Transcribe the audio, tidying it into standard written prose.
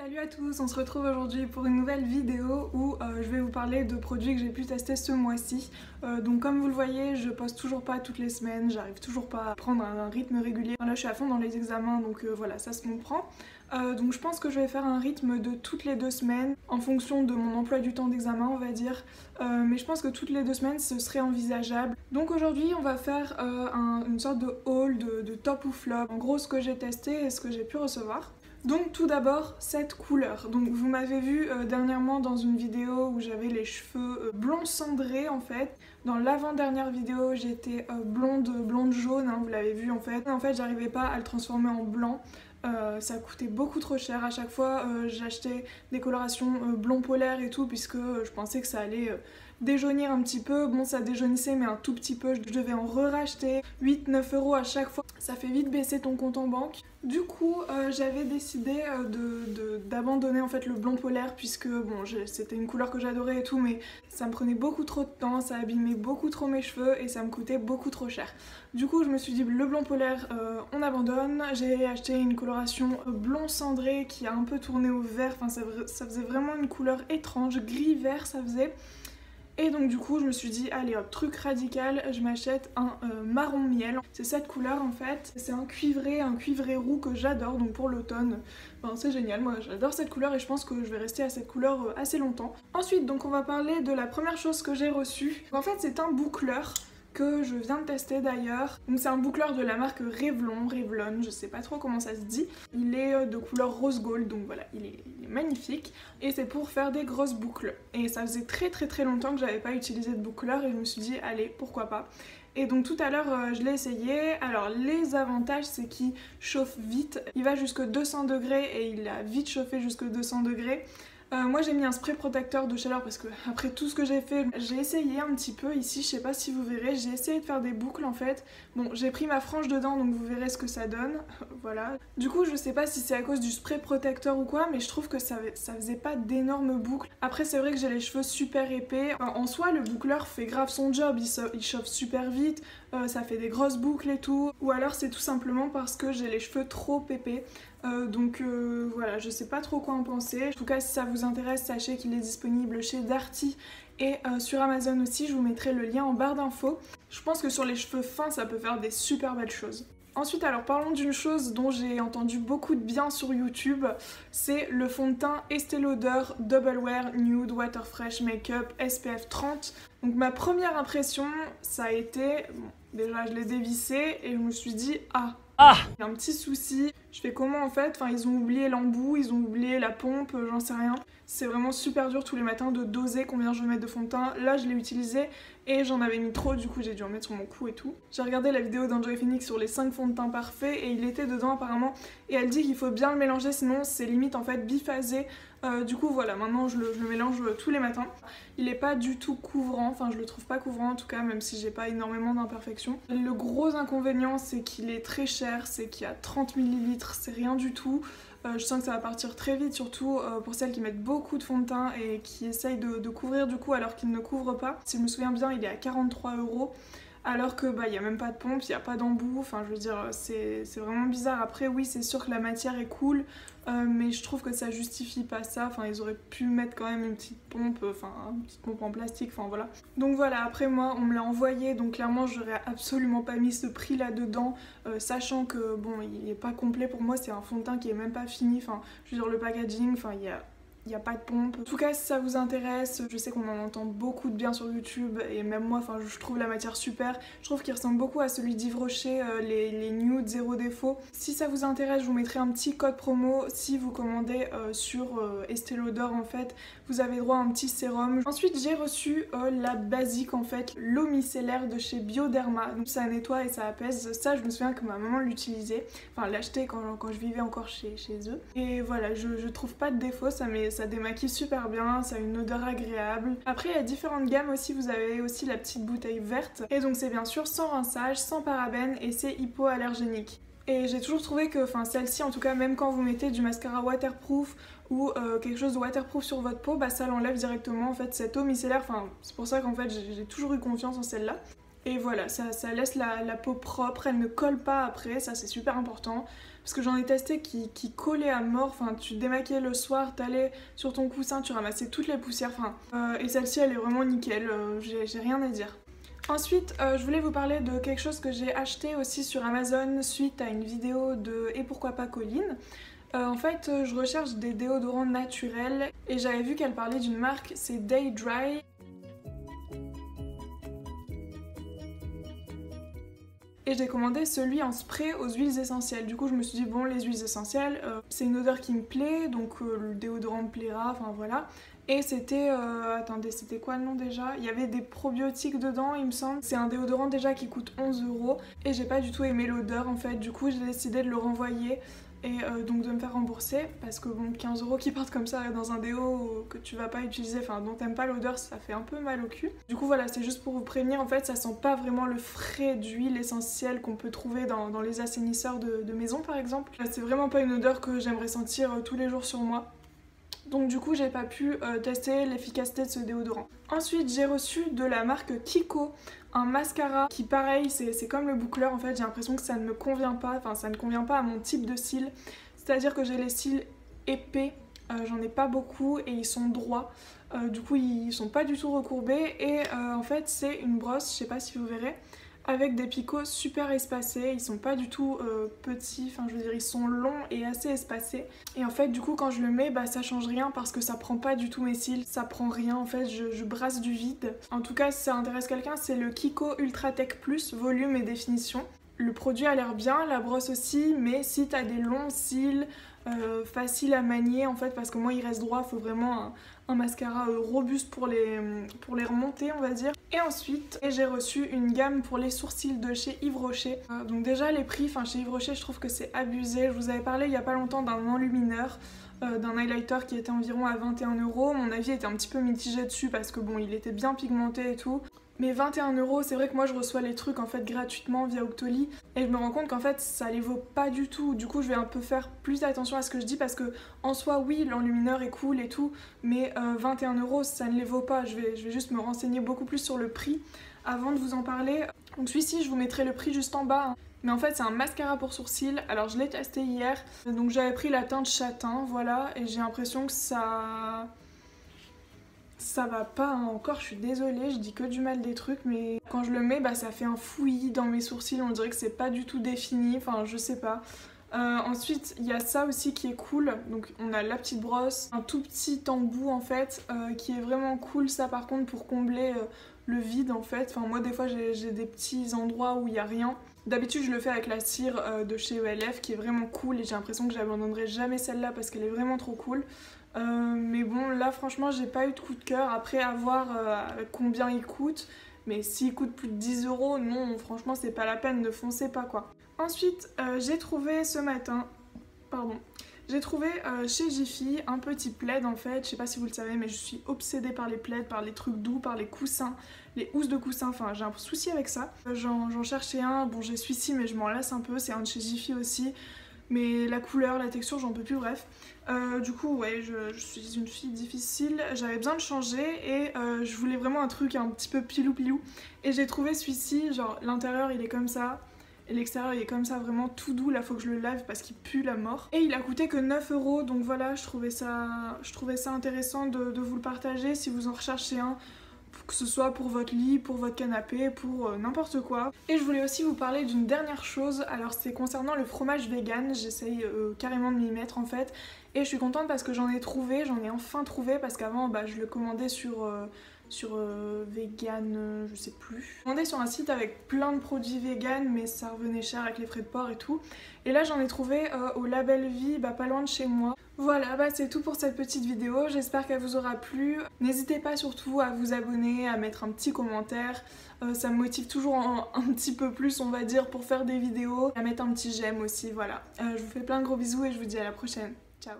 Salut à tous, on se retrouve aujourd'hui pour une nouvelle vidéo où je vais vous parler de produits que j'ai pu tester ce mois-ci. Donc comme vous le voyez, je poste toujours pas toutes les semaines, j'arrive toujours pas à prendre un rythme régulier. Là je suis à fond dans les examens donc voilà, ça se comprend. Donc je pense que je vais faire un rythme de toutes les 2 semaines en fonction de mon emploi du temps d'examen on va dire. Mais je pense que toutes les 2 semaines ce serait envisageable. Donc aujourd'hui on va faire une sorte de haul de top ou flop. En gros ce que j'ai testé et ce que j'ai pu recevoir. Donc tout d'abord, cette couleur. Donc vous m'avez vu dernièrement dans une vidéo où j'avais les cheveux blond cendré en fait. Dans l'avant-dernière vidéo, j'étais blonde jaune, hein, vous l'avez vu en fait. En fait, j'arrivais pas à le transformer en blanc. Ça coûtait beaucoup trop cher. À chaque fois, j'achetais des colorations blond polaire et tout puisque je pensais que ça allait déjaunir un petit peu. Bon, ça déjaunissait mais un tout petit peu. Je devais en re-racheter 8-9 € à chaque fois. Ça fait vite baisser ton compte en banque. Du coup, j'avais décidé d'abandonner en fait le blond polaire puisque bon, c'était une couleur que j'adorais et tout, mais ça me prenait beaucoup trop de temps, ça abîmait beaucoup trop mes cheveux et ça me coûtait beaucoup trop cher. Du coup, je me suis dit le blond polaire, on abandonne. J'ai acheté une coloration blond cendré qui a un peu tourné au vert. Enfin, ça faisait vraiment une couleur étrange, gris-vert ça faisait. Et donc du coup je me suis dit allez hop, truc radical, je m'achète un marron miel. C'est cette couleur en fait, c'est un cuivré roux que j'adore donc pour l'automne. Enfin, c'est génial, moi j'adore cette couleur et je pense que je vais rester à cette couleur assez longtemps. Ensuite donc on va parler de la première chose que j'ai reçue. En fait c'est un boucleur que je viens de tester d'ailleurs. Donc c'est un boucleur de la marque Revlon, je sais pas trop comment ça se dit. Il est de couleur rose gold, donc voilà, il est magnifique. Et c'est pour faire des grosses boucles. Et ça faisait très longtemps que j'avais pas utilisé de boucleur et je me suis dit allez, pourquoi pas. Et donc tout à l'heure je l'ai essayé. Alors les avantages c'est qu'il chauffe vite. Il va jusque 200 degrés et il a vite chauffé jusque 200 degrés. Moi j'ai mis un spray protecteur de chaleur parce que après tout ce que j'ai fait, j'ai essayé un petit peu ici, je sais pas si vous verrez, j'ai essayé de faire des boucles en fait. Bon, j'ai pris ma frange dedans donc vous verrez ce que ça donne, voilà. Du coup je sais pas si c'est à cause du spray protecteur ou quoi, mais je trouve que ça faisait pas d'énormes boucles. Après c'est vrai que j'ai les cheveux super épais, enfin, en soi le boucleur fait grave son job, il chauffe super vite, ça fait des grosses boucles et tout. Ou alors c'est tout simplement parce que j'ai les cheveux trop épais. Donc voilà, je sais pas trop quoi en penser. En tout cas si ça vous intéresse, sachez qu'il est disponible chez Darty et sur Amazon aussi, je vous mettrai le lien en barre d'infos. Je pense que sur les cheveux fins ça peut faire des super belles choses. Ensuite alors parlons d'une chose dont j'ai entendu beaucoup de bien sur YouTube, c'est le fond de teint Estée Lauder Double Wear Nude Water Fresh Makeup SPF 30. Donc ma première impression ça a été, bon, déjà je l'ai dévissé et je me suis dit ah, il y a un petit souci, je fais comment en fait, enfin ils ont oublié l'embout, ils ont oublié la pompe, j'en sais rien. C'est vraiment super dur tous les matins de doser combien je vais mettre de fond de teint. Là je l'ai utilisé et j'en avais mis trop, du coup j'ai dû en mettre sur mon cou et tout. J'ai regardé la vidéo d'Enjoy Phoenix sur les 5 fonds de teint parfaits et il était dedans apparemment. Et elle dit qu'il faut bien le mélanger sinon c'est limite en fait biphasé. Du coup voilà, maintenant je le mélange tous les matins. Il est pas du tout couvrant, enfin je le trouve pas couvrant en tout cas, même si j'ai pas énormément d'imperfections. Le gros inconvénient c'est qu'il est très cher, c'est qu'il y a 30 ml, c'est rien du tout. Je sens que ça va partir très vite, surtout pour celles qui mettent beaucoup de fond de teint et qui essayent de couvrir du coup alors qu'ils ne couvrent pas. Si je me souviens bien, il est à 43 €. Alors que bah il y a même pas de pompe, il n'y a pas d'embout, enfin je veux dire c'est vraiment bizarre. Après oui c'est sûr que la matière est cool, mais je trouve que ça justifie pas ça, enfin ils auraient pu mettre quand même une petite pompe, en plastique, enfin voilà. Donc voilà, après moi on me l'a envoyé, donc clairement j'aurais absolument pas mis ce prix là dedans, sachant que bon il est pas complet pour moi, c'est un fond de teint qui est même pas fini, enfin je veux dire le packaging, enfin il n'y a pas de pompe. En tout cas si ça vous intéresse, je sais qu'on en entend beaucoup de bien sur YouTube et même moi je trouve la matière super. Je trouve qu'il ressemble beaucoup à celui d'Yves Rocher, les nudes zéro défaut. Si ça vous intéresse, je vous mettrai un petit code promo si vous commandez sur Estée Lauder en fait. Vous avez droit à un petit sérum. Ensuite j'ai reçu la basique en fait, l'eau micellaire de chez Bioderma. Donc ça nettoie et ça apaise. Ça je me souviens que ma maman l'utilisait, enfin l'achetait quand je vivais encore chez eux. Et voilà, je trouve pas de défaut, ça démaquille super bien, ça a une odeur agréable. Après il y a différentes gammes aussi, vous avez aussi la petite bouteille verte. Et donc c'est bien sûr sans rinçage, sans parabènes et c'est hypoallergénique. Et j'ai toujours trouvé que celle-ci en tout cas, même quand vous mettez du mascara waterproof ou quelque chose de waterproof sur votre peau, bah ça l'enlève directement en fait cette eau micellaire. Enfin c'est pour ça qu'en fait j'ai toujours eu confiance en celle-là. Et voilà, ça laisse la peau propre, elle ne colle pas après, ça c'est super important. parce que j'en ai testé qui collaient à mort, enfin tu te démaquillais le soir, t'allais sur ton coussin, tu ramassais toutes les poussières, et celle-ci elle est vraiment nickel, j'ai rien à dire. Ensuite, je voulais vous parler de quelque chose que j'ai acheté aussi sur Amazon suite à une vidéo de Et pourquoi pas Colline. En fait, je recherche des déodorants naturels et j'avais vu qu'elle parlait d'une marque, c'est Day Dry. Et j'ai commandé celui en spray aux huiles essentielles. Du coup, je me suis dit, bon, les huiles essentielles, c'est une odeur qui me plaît, donc le déodorant me plaira, enfin voilà. Et c'était, attendez, c'était quoi le nom déjà? Il y avait des probiotiques dedans, il me semble. C'est un déodorant déjà qui coûte 11 € et j'ai pas du tout aimé l'odeur en fait. Du coup, j'ai décidé de le renvoyer et donc de me faire rembourser parce que bon, 15 € qui partent comme ça dans un déo que tu vas pas utiliser, enfin dont t'aimes pas l'odeur, ça fait un peu mal au cul. Du coup voilà, c'est juste pour vous prévenir, en fait ça sent pas vraiment le frais d'huile essentielle qu'on peut trouver dans les assainisseurs de maison par exemple. C'est vraiment pas une odeur que j'aimerais sentir tous les jours sur moi. Donc du coup j'ai pas pu tester l'efficacité de ce déodorant. Ensuite j'ai reçu de la marque Kiko un mascara qui pareil c'est comme le boucleur en fait, j'ai l'impression que ça ne me convient pas, enfin ça ne convient pas à mon type de cils. C'est à dire que j'ai les cils épais, j'en ai pas beaucoup et ils sont droits. Du coup ils sont pas du tout recourbés et en fait c'est une brosse, je sais pas si vous verrez, avec des picots super espacés, ils sont pas du tout petits, enfin je veux dire ils sont longs et assez espacés. Et en fait du coup quand je le mets bah ça change rien parce que ça prend pas du tout mes cils, ça prend rien en fait, je brasse du vide. En tout cas si ça intéresse quelqu'un c'est le Kiko Ultra Tech Plus volume et définition. Le produit a l'air bien, la brosse aussi, mais si t'as des longs cils, facile à manier en fait parce que moi il reste droit, faut vraiment un mascara robuste pour les remonter on va dire. Et ensuite j'ai reçu une gamme pour les sourcils de chez Yves Rocher. Donc déjà les prix, enfin chez Yves Rocher je trouve que c'est abusé. Je vous avais parlé il y a pas longtemps d'un enlumineur, d'un highlighter qui était environ à 21 €. Mon avis était un petit peu mitigé dessus parce que bon il était bien pigmenté et tout. Mais 21 €, c'est vrai que moi je reçois les trucs en fait gratuitement via Octoly et je me rends compte qu'en fait ça les vaut pas du tout. Du coup je vais un peu faire plus attention à ce que je dis parce que en soi oui l'enlumineur est cool et tout, mais 21 € ça ne les vaut pas. Je vais juste me renseigner beaucoup plus sur le prix avant de vous en parler. Donc celui-ci je vous mettrai le prix juste en bas, hein. Mais en fait c'est un mascara pour sourcils, alors je l'ai testé hier, donc j'avais pris la teinte châtain, voilà, et j'ai l'impression que ça va pas, hein. Encore je suis désolée, je dis que du mal des trucs, mais quand je le mets bah ça fait un fouillis dans mes sourcils, on dirait que c'est pas du tout défini, enfin je sais pas. Ensuite il y a ça aussi qui est cool, donc on a la petite brosse, un tout petit embout en fait qui est vraiment cool, ça par contre pour combler le vide en fait. Enfin moi des fois j'ai des petits endroits où il y a rien. D'habitude je le fais avec la cire de chez ELF qui est vraiment cool et j'ai l'impression que j'abandonnerai jamais celle-là parce qu'elle est vraiment trop cool. Mais bon là franchement j'ai pas eu de coup de cœur, après à voir combien il coûte, mais s'il coûte plus de 10 €, non franchement c'est pas la peine, ne foncez pas quoi. Ensuite j'ai trouvé ce matin, j'ai trouvé chez Jiffy un petit plaid en fait, je sais pas si vous le savez mais je suis obsédée par les plaids, par les trucs doux, par les coussins, les housses de coussins, enfin j'ai un souci avec ça. J'en cherchais un, bon j'ai celui-ci mais je m'en lasse un peu, c'est un de chez Jiffy aussi. Mais la couleur, la texture, j'en peux plus, bref. Du coup, ouais, je suis une fille difficile, j'avais besoin de changer et je voulais vraiment un truc un petit peu pilou-pilou. Et j'ai trouvé celui-ci, genre l'intérieur il est comme ça, et l'extérieur il est comme ça, vraiment tout doux, là faut que je le lave parce qu'il pue la mort. Et il a coûté que 9 €, donc voilà, je trouvais ça intéressant de vous le partager si vous en recherchez un. Que ce soit pour votre lit, pour votre canapé, pour n'importe quoi. Et je voulais aussi vous parler d'une dernière chose, alors c'est concernant le fromage vegan, j'essaye carrément de m'y mettre en fait. Et je suis contente parce que j'en ai enfin trouvé, parce qu'avant bah, je le commandais sur vegan, je sais plus. Je commandais sur un site avec plein de produits vegan mais ça revenait cher avec les frais de port et tout. Et là j'en ai trouvé au Label Vie, bah, pas loin de chez moi. Voilà, bah c'est tout pour cette petite vidéo, j'espère qu'elle vous aura plu. N'hésitez pas surtout à vous abonner, à mettre un petit commentaire, ça me motive toujours un petit peu plus on va dire pour faire des vidéos, à mettre un petit j'aime aussi, voilà. Je vous fais plein de gros bisous et je vous dis à la prochaine, ciao.